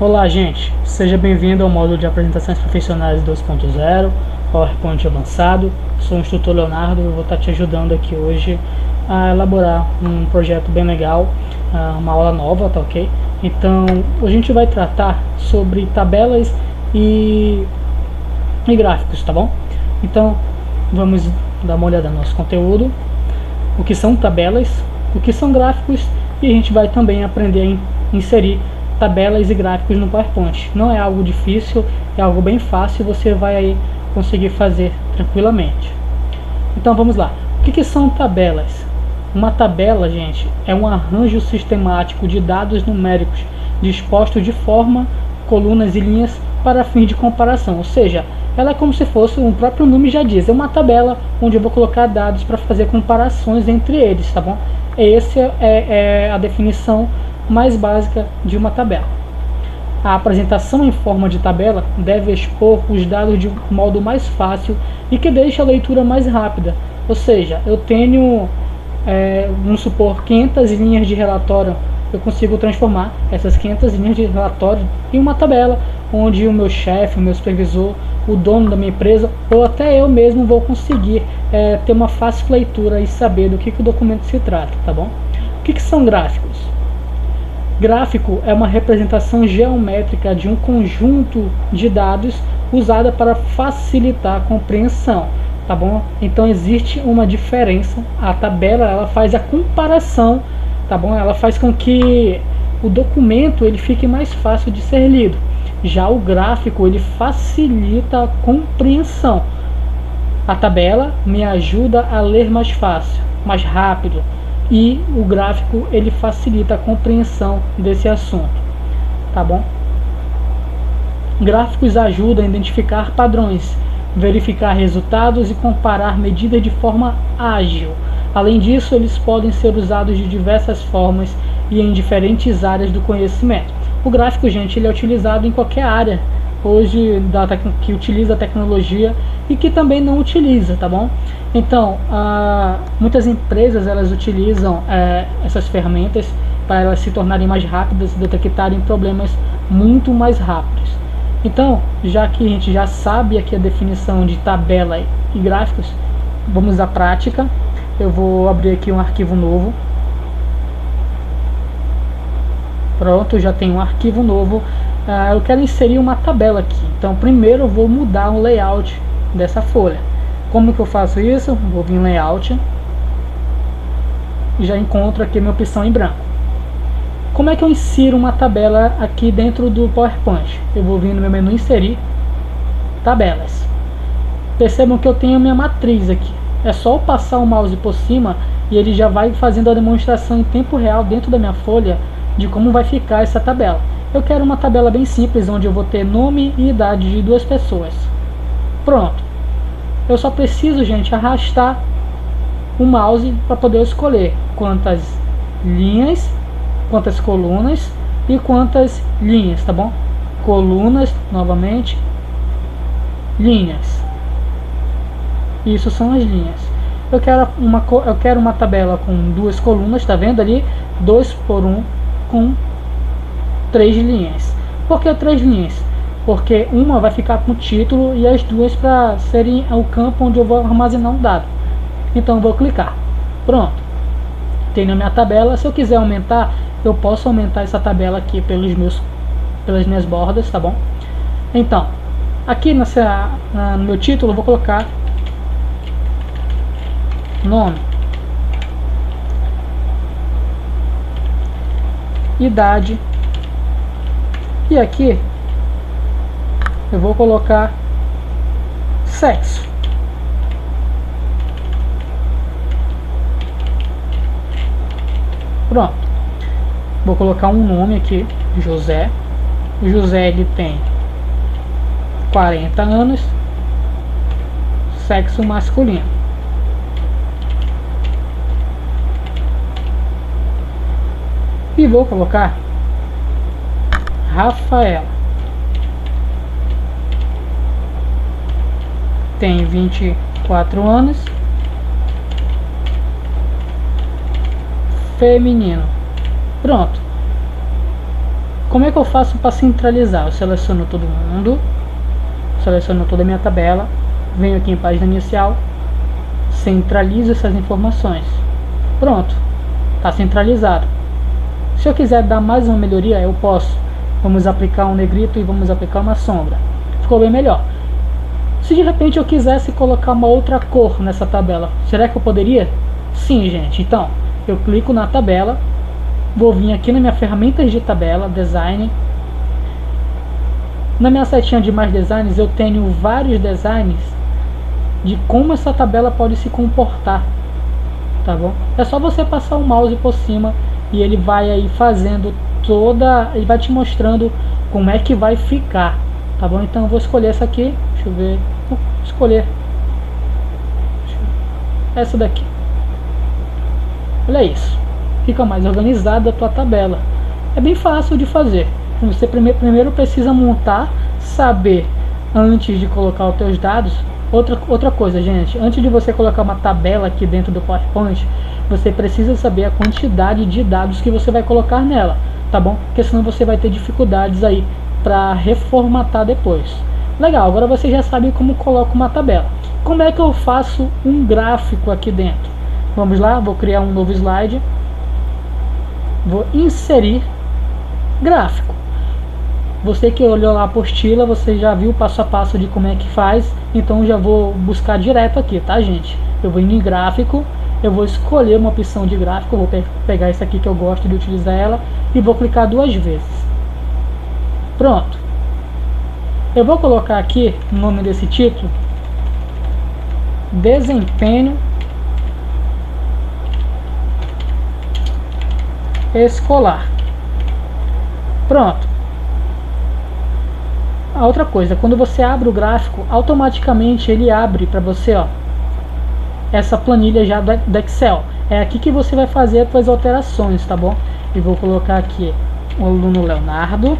Olá, gente, seja bem-vindo ao módulo de apresentações profissionais 2.0, PowerPoint avançado. Sou o instrutor Leonardo e vou estar te ajudando aqui hoje a elaborar um projeto bem legal, uma aula nova, tá ok? Então, hoje a gente vai tratar sobre tabelas e gráficos, tá bom? Então, vamos dar uma olhada no nosso conteúdo, o que são tabelas, o que são gráficos, e a gente vai também aprender a inserir tabelas e gráficos no PowerPoint. Não é algo difícil, é algo bem fácil, você vai aí conseguir fazer tranquilamente. Então vamos lá. O que são tabelas? Uma tabela, gente, é um arranjo sistemático de dados numéricos dispostos de forma, colunas e linhas para fins de comparação. Ou seja, ela é como se fosse, o próprio nome já diz, é uma tabela onde eu vou colocar dados para fazer comparações entre eles, tá bom? Essa é a definição mais básica de uma tabela. A apresentação em forma de tabela deve expor os dados de um modo mais fácil e que deixe a leitura mais rápida. Ou seja, eu tenho, vamos supor, 500 linhas de relatório. Eu consigo transformar essas 500 linhas de relatório em uma tabela, onde o meu chefe, o meu supervisor, o dono da minha empresa, ou até eu mesmo vou conseguir ter uma fácil leitura e saber do que o documento se trata, tá bom? O que são gráficos? Gráfico é uma representação geométrica de um conjunto de dados usada para facilitar a compreensão, tá bom? Então existe uma diferença. A tabela, ela faz a comparação, tá bom? Ela faz com que o documento ele fique mais fácil de ser lido. Já o gráfico, ele facilita a compreensão. A tabela me ajuda a ler mais fácil, mais rápido. E o gráfico ele facilita a compreensão desse assunto, tá bom? Gráficos ajudam a identificar padrões, verificar resultados e comparar medidas de forma ágil. Além disso, eles podem ser usados de diversas formas e em diferentes áreas do conhecimento. O gráfico, gente, ele é utilizado em qualquer área hoje que utiliza a tecnologia e que também não utiliza, tá bom? Então, muitas empresas elas utilizam essas ferramentas para elas se tornarem mais rápidas e detectarem problemas muito mais rápidos. Então, já que a gente já sabe aqui a definição de tabela e gráficos, vamos à prática. Eu vou abrir aqui um arquivo novo. Pronto, já tem um arquivo novo. Eu quero inserir uma tabela aqui. Então, primeiro eu vou mudar o layout dessa folha. Como que eu faço isso? Vou vir em layout e já encontro aqui a minha opção em branco. Como é que eu insiro uma tabela aqui dentro do PowerPoint? Eu vou vir no meu menu inserir tabelas. Percebam que eu tenho a minha matriz aqui. É só eu passar o mouse por cima e ele já vai fazendo a demonstração em tempo real dentro da minha folha de como vai ficar essa tabela. Eu quero uma tabela bem simples, onde eu vou ter nome e idade de 2 pessoas. Pronto. Eu só preciso, gente, arrastar o mouse para poder escolher quantas linhas, quantas colunas e quantas linhas, tá bom? Colunas, novamente, linhas. Isso são as linhas. Eu quero uma tabela com 2 colunas, tá vendo ali? 2 por 1 com 3 linhas. Por que 3 linhas? Porque uma vai ficar com o título e as duas para serem o campo onde eu vou armazenar um dado. Então eu vou clicar. Pronto. Tenho a minha tabela. Se eu quiser aumentar, eu posso aumentar essa tabela aqui pelas minhas bordas, tá bom? Então, aqui no meu título eu vou colocar nome, idade, e aqui eu vou colocar sexo. Pronto. Vou colocar um nome aqui, José. O José ele tem 40 anos, sexo masculino. E vou colocar Rafaela. Tem 24 anos, feminino. Pronto. Como é que eu faço para centralizar? Eu seleciono todo mundo, seleciono toda a minha tabela, venho aqui em página inicial, centralizo essas informações. Pronto, está centralizado. Se eu quiser dar mais uma melhoria, eu posso. Vamos aplicar um negrito e vamos aplicar uma sombra. Ficou bem melhor. Se de repente eu quisesse colocar uma outra cor nessa tabela, será que eu poderia? Sim, gente. Então, eu clico na tabela, vou vir aqui na minha ferramenta de tabela, design. Na minha setinha de mais designs, eu tenho vários designs de como essa tabela pode se comportar, tá bom? É só você passar o mouse por cima e ele vai aí fazendo ele vai te mostrando como é que vai ficar, tá bom? Então eu vou escolher essa aqui, deixa eu ver, vou escolher essa daqui. Olha isso, fica mais organizada a tua tabela. É bem fácil de fazer. Você primeiro precisa montar, saber antes de colocar os teus dados. Outra coisa, gente, antes de você colocar uma tabela aqui dentro do PowerPoint, você precisa saber a quantidade de dados que você vai colocar nela, tá bom? Porque senão você vai ter dificuldades aí para reformatar depois. Legal, agora você já sabe como coloca uma tabela. Como é que eu faço um gráfico aqui dentro? Vamos lá, vou criar um novo slide. Vou inserir gráfico. Você que olhou lá a apostila, você já viu o passo a passo de como é que faz. Então já vou buscar direto aqui, tá, gente? Eu vou indo em gráfico, eu vou escolher uma opção de gráfico. Eu vou pegar essa aqui que eu gosto de utilizar ela e vou clicar 2 vezes. Pronto. Eu vou colocar aqui o nome desse título: Desempenho Escolar. Pronto. A outra coisa, quando você abre o gráfico, automaticamente ele abre para você, ó, essa planilha já do Excel. É aqui que você vai fazer as suas alterações, tá bom? E vou colocar aqui o aluno Leonardo.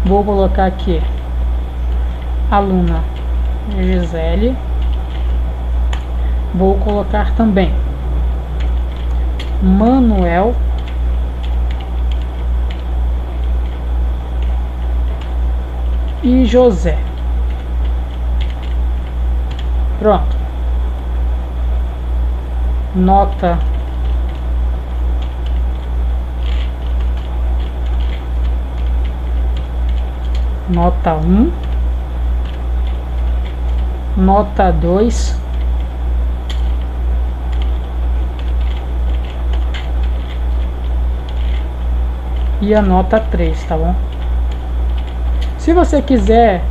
Vou colocar aqui aluna Gisele. Vou colocar também Manuel e José. Pronto. Nota nota 1, nota 2, e a nota 3, tá bom? Se você quiser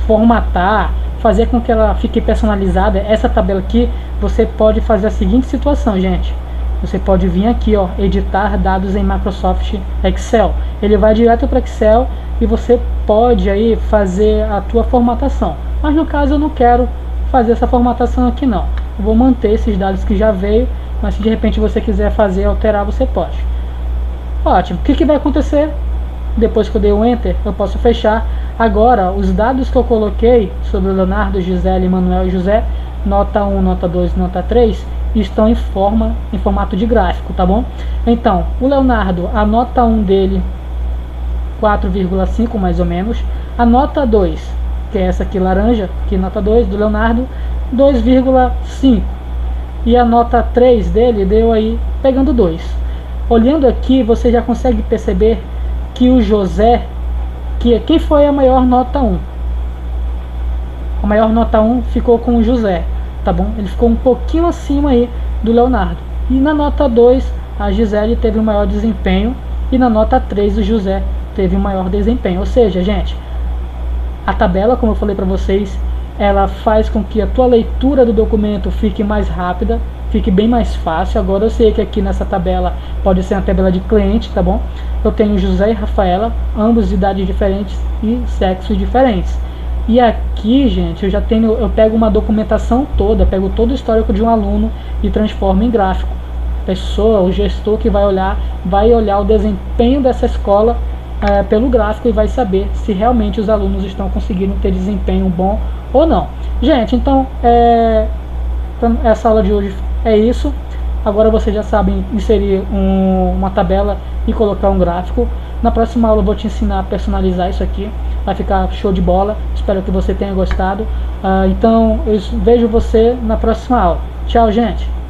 formatar, fazer com que ela fique personalizada, essa tabela aqui, você pode fazer a seguinte situação, gente. Você pode vir aqui, ó, editar dados em Microsoft Excel. Ele vai direto para Excel e você pode aí fazer a tua formatação. Mas no caso eu não quero fazer essa formatação aqui não. Eu vou manter esses dados que já veio, mas se de repente você quiser fazer, alterar, você pode. Ótimo. O que vai acontecer? Depois que eu dei o Enter, eu posso fechar. Agora, os dados que eu coloquei sobre o Leonardo, Gisele, Manuel e José, nota 1, nota 2, nota 3, estão em formato de gráfico, tá bom? Então, o Leonardo, a nota 1 dele, 4,5 mais ou menos. A nota 2, que é essa aqui laranja, que nota 2 do Leonardo, 2,5. E a nota 3 dele deu aí, pegando 2. Olhando aqui, você já consegue perceber que o José, quem foi a maior nota 1? A maior nota 1 ficou com o José, tá bom? Ele ficou um pouquinho acima aí do Leonardo. E na nota 2, a Gisele teve o maior desempenho. E na nota 3, o José teve o maior desempenho. Ou seja, gente, a tabela, como eu falei para vocês, ela faz com que a tua leitura do documento fique mais rápida, fique bem mais fácil. Agora eu sei que aqui nessa tabela pode ser uma tabela de cliente, tá bom? Eu tenho José e Rafaela, ambos de idades diferentes e sexos diferentes. E aqui, gente, eu pego uma documentação toda, pego todo o histórico de um aluno e transformo em gráfico. A pessoa, o gestor que vai olhar o desempenho dessa escola pelo gráfico e vai saber se realmente os alunos estão conseguindo ter desempenho bom ou não. Gente, então essa aula de hoje é isso. Agora vocês já sabem inserir uma tabela e colocar um gráfico. Na próxima aula eu vou te ensinar a personalizar isso aqui. Vai ficar show de bola. Espero que você tenha gostado. Então eu vejo você na próxima aula. Tchau, gente!